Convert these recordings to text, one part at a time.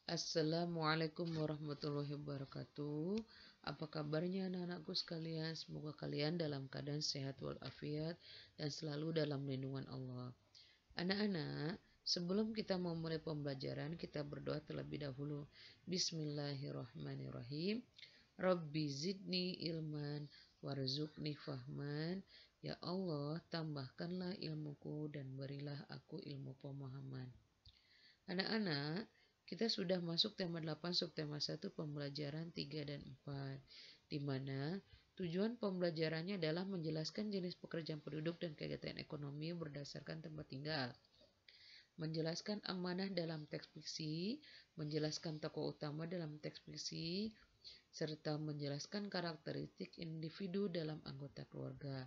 Assalamualaikum warahmatullahi wabarakatuh. Apa kabarnya anak-anakku sekalian? Semoga kalian dalam keadaan sehat walafiat dan selalu dalam lindungan Allah. Anak-anak, sebelum kita memulai pembelajaran, kita berdoa terlebih dahulu. Bismillahirrahmanirrahim. Rabbi zidni ilman warzuqni fahman. Ya Allah, tambahkanlah ilmuku dan berilah aku ilmu pemahaman. Anak-anak, kita sudah masuk tema 8 subtema 1 pembelajaran 3 dan 4, di mana tujuan pembelajarannya adalah menjelaskan jenis pekerjaan penduduk dan kegiatan ekonomi berdasarkan tempat tinggal, menjelaskan amanah dalam teks fiksi, menjelaskan tokoh utama dalam teks fiksi, serta menjelaskan karakteristik individu dalam anggota keluarga.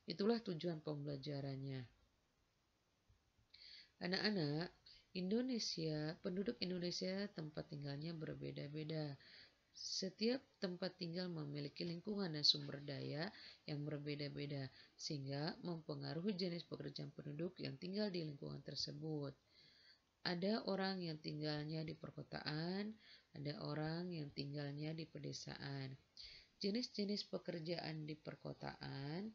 Itulah tujuan pembelajarannya. Anak-anak, penduduk Indonesia tempat tinggalnya berbeda-beda. Setiap tempat tinggal memiliki lingkungan dan sumber daya yang berbeda-beda, sehingga mempengaruhi jenis pekerjaan penduduk yang tinggal di lingkungan tersebut. Ada orang yang tinggalnya di perkotaan, ada orang yang tinggalnya di pedesaan. Jenis-jenis pekerjaan di perkotaan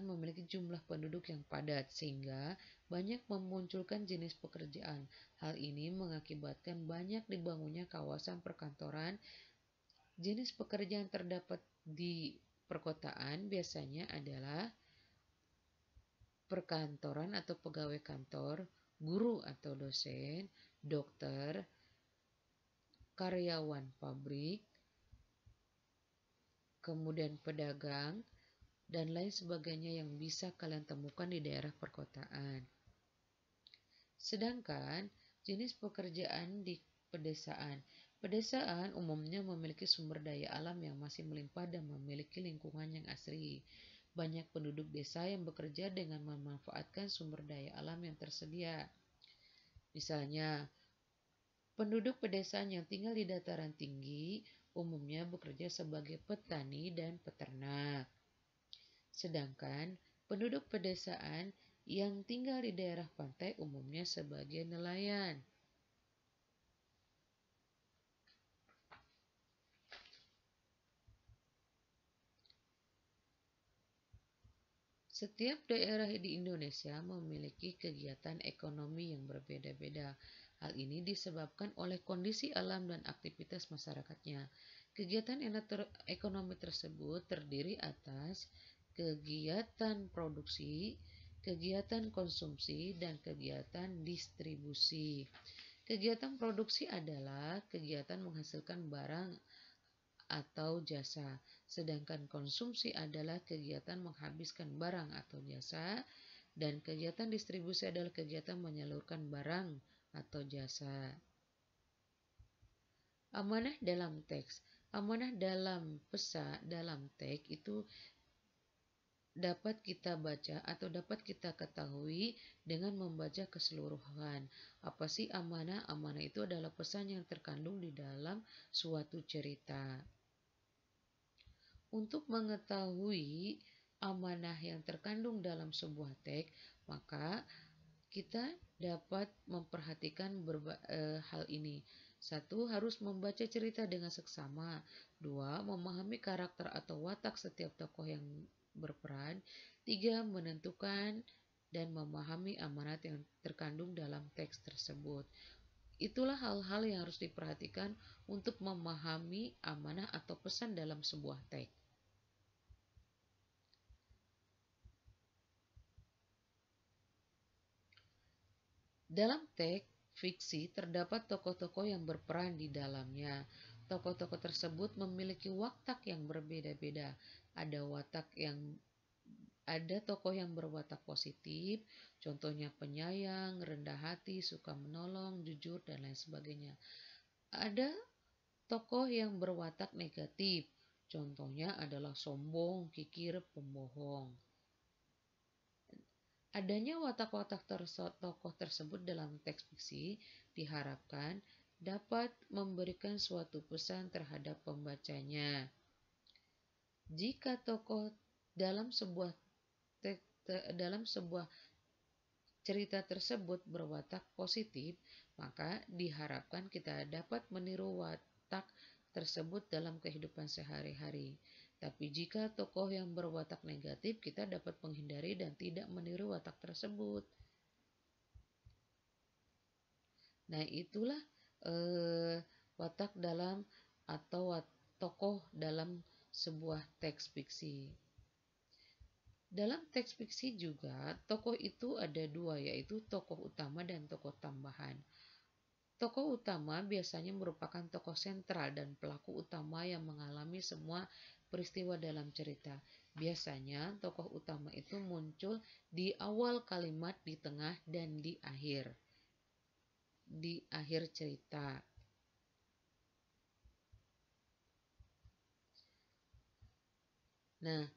memiliki jumlah penduduk yang padat sehingga banyak memunculkan jenis pekerjaan. Hal ini mengakibatkan banyak dibangunnya kawasan perkantoran. Jenis pekerjaan terdapat di perkotaan biasanya adalah perkantoran atau pegawai kantor, guru atau dosen, dokter, karyawan pabrik, kemudian pedagang, dan lain sebagainya yang bisa kalian temukan di daerah perkotaan. Sedangkan jenis pekerjaan di pedesaan. Pedesaan umumnya memiliki sumber daya alam yang masih melimpah dan memiliki lingkungan yang asri. Banyak penduduk desa yang bekerja dengan memanfaatkan sumber daya alam yang tersedia. Misalnya, penduduk pedesaan yang tinggal di dataran tinggi umumnya bekerja sebagai petani dan peternak. Sedangkan penduduk pedesaan yang tinggal di daerah pantai umumnya sebagai nelayan. Setiap daerah di Indonesia memiliki kegiatan ekonomi yang berbeda-beda. Hal ini disebabkan oleh kondisi alam dan aktivitas masyarakatnya. Kegiatan ekonomi tersebut terdiri atas kegiatan produksi, kegiatan konsumsi, dan kegiatan distribusi. Kegiatan produksi adalah kegiatan menghasilkan barang atau jasa, sedangkan konsumsi adalah kegiatan menghabiskan barang atau jasa, dan kegiatan distribusi adalah kegiatan menyalurkan barang atau jasa. Amanah dalam teks. Amanah dalam teks itu dapat kita baca atau dapat kita ketahui dengan membaca keseluruhan. Apa sih amanah? Amanah itu adalah pesan yang terkandung di dalam suatu cerita. Untuk mengetahui amanah yang terkandung dalam sebuah teks, maka kita dapat memperhatikan hal ini. 1. Harus membaca cerita dengan seksama. 2. Memahami karakter atau watak setiap tokoh yang berperan. 3. Menentukan dan memahami amanat yang terkandung dalam teks tersebut. Itulah hal-hal yang harus diperhatikan untuk memahami amanah atau pesan dalam sebuah teks. Dalam teks fiksi terdapat tokoh-tokoh yang berperan di dalamnya. Tokoh-tokoh tersebut memiliki watak yang berbeda-beda. Ada tokoh yang berwatak positif, contohnya penyayang, rendah hati, suka menolong, jujur, dan lain sebagainya. Ada tokoh yang berwatak negatif, contohnya adalah sombong, kikir, pembohong. Adanya watak-watak tokoh tersebut dalam teks fiksi diharapkan dapat memberikan suatu pesan terhadap pembacanya. Jika tokoh dalam sebuah cerita tersebut berwatak positif, maka diharapkan kita dapat meniru watak tersebut dalam kehidupan sehari-hari. Tapi jika tokoh yang berwatak negatif, kita dapat menghindari dan tidak meniru watak tersebut. Nah, itulah watak dalam atau tokoh dalam sebuah teks fiksi. Dalam teks fiksi juga, tokoh itu ada dua, yaitu tokoh utama dan tokoh tambahan. Tokoh utama biasanya merupakan tokoh sentral dan pelaku utama yang mengalami semua peristiwa dalam cerita. Biasanya tokoh utama itu muncul di awal kalimat, di tengah, dan di akhir. Di akhir cerita. Nah,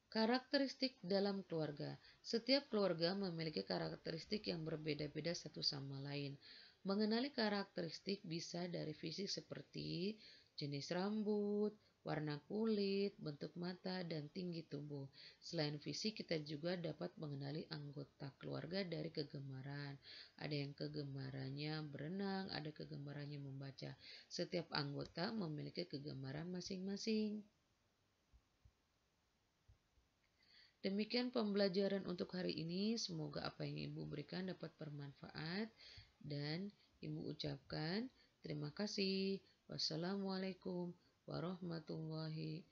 karakteristik dalam keluarga. Setiap keluarga memiliki karakteristik yang berbeda-beda satu sama lain. Mengenali karakteristik bisa dari fisik seperti jenis rambut, warna kulit, bentuk mata, dan tinggi tubuh. Selain fisik, kita juga dapat mengenali anggota keluarga dari kegemaran. Ada yang kegemarannya berenang, ada kegemarannya membaca. Setiap anggota memiliki kegemaran masing-masing. Demikian pembelajaran untuk hari ini. Semoga apa yang Ibu berikan dapat bermanfaat dan Ibu ucapkan terima kasih. Wassalamualaikum warahmatullahi